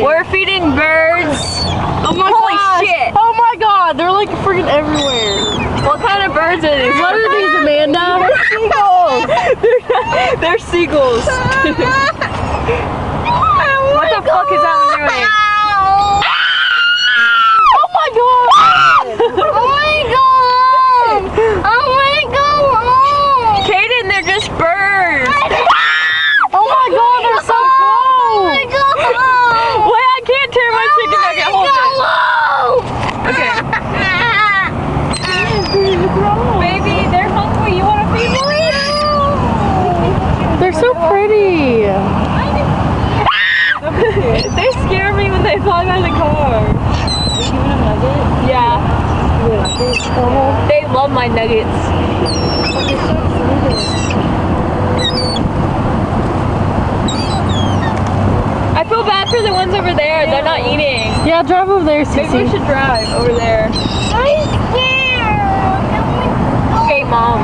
We're feeding birds. Oh my Holy gosh. shit. Oh my god, they're like freaking everywhere. What kind of birds are these? What are these, Amanda? They're seagulls. What the fuck is that one doing? Oh my god! Oh my god! Oh my god! Kaden, they're just birds. Oh my god, they're so Oh my close! god! Wait, I can't tear my chicken nugget. Hold it. Okay. Baby, they're hungry. You want to feed them? They're so pretty. They scare me when they fly by the car. Yeah. They love my nuggets. I feel bad for the ones over there. They're not eating. Yeah, drive over there, Maybe we Cece. should drive over there. I'm scared. Okay, Mom.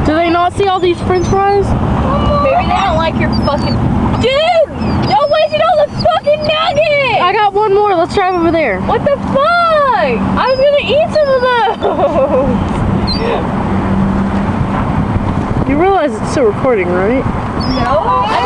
Do they not see all these french fries? Maybe they don't like your fucking... Dude! Don't waste it on the fucking nugget! I got one more. Let's drive over there. What the fuck? I was gonna eat some of those! You realize it's still recording, right? No? I